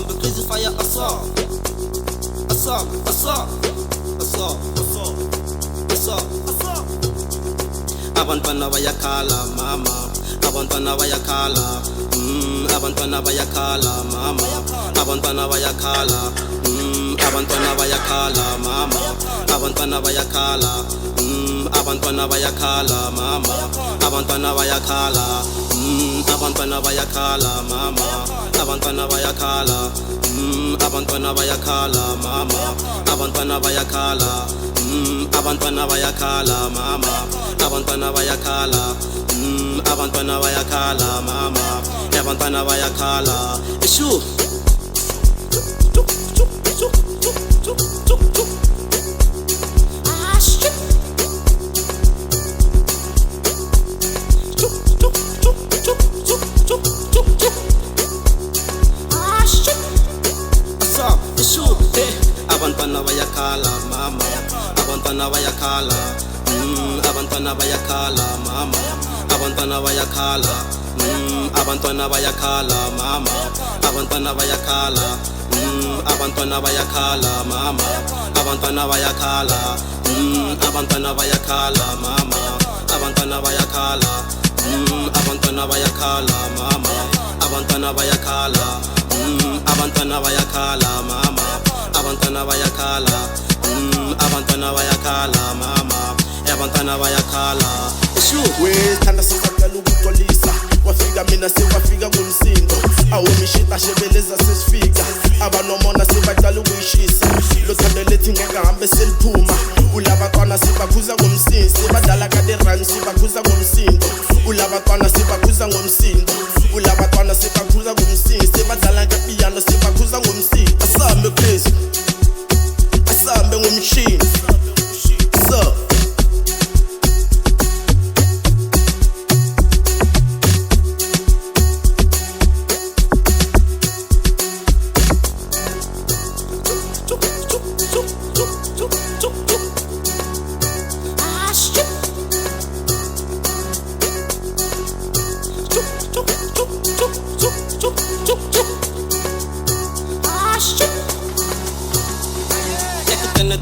the crazy fire, abantwana bayakhala mama, abantwana bayakhala, abantwana bayakhala mama, abantwana bayakhala, abantwana bayakhala mama, abantwana bayakhala, abantwana bayakhala mama, abantwana bayakhala, abantwana bayakhala mama, abantwana bayakhala, abantwana bayakhala mama, abantwana bayakhala, abantwana bayakhala mama, abantwana bayakhala, abantwana bayakhala mama, abantwana bayakhala. Ishu abantwana bayakhala mama, abantwana bayakhala, abantwana bayakhala mama, abantwana bayakhala, abantwana bayakhala mama, abantwana bayakhala, abantwana bayakhala mama, abantwana bayakhala, abantwana bayakhala mama, abantwana bayakhala, abantwana bayakhala mama, abantwana bayakhala, abantwana bayakhala mama, abantwana bayakhala, abantwana bayakhala mama, abantwana bayakhala. Wethanda sizaqala ukuxolisa, wafika mina sewafika ngomsindo, awumishita shebeleza sesifika, abanomona sebaqala ukuyishisa, lo thando lethi ngeke hambe seliphuma, ulabantwana sibakhuza ngomsindo, badala kade run sibakhuza ngomsindo, ulabantwana sibakhuza ngomsindo, ulabantwana sibakhuza ngomsindo, badala kapiano sibakhuza ngomsindo. Asambe please, asambe ngomshini, so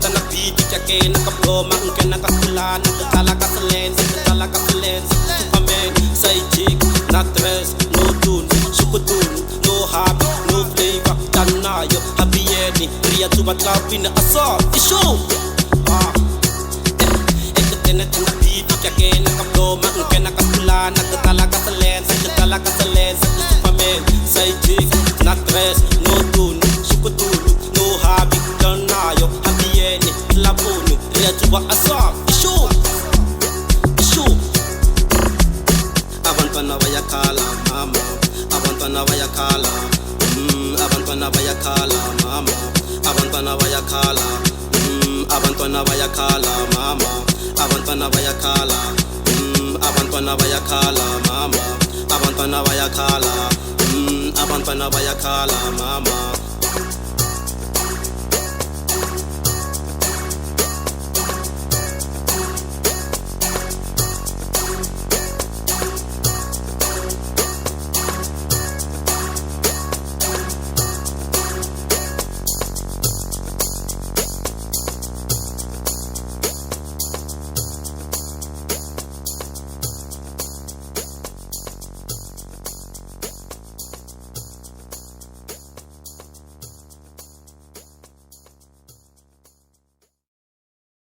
tana beat yake nakablo manke nakakula nakatala kasalen nakatala kasalen Superman say chick not dress no tune shukutun no habit no flavor tanayo habiyeni ria tubatla pin asa isho tana beat yake nakablo manke nakakula nakatala kasalen Superman say chick not dress no tune shukutun no habit tanayo labonu ria tuba asa ishu abantwana bayakhala mama, abantwana bayakhala, abantwana bayakhala mama, abantwana bayakhala, abantwana bayakhala mama, abantwana bayakhala, abantwana bayakhala mama, abantwana bayakhala, abantwana bayakhala mama.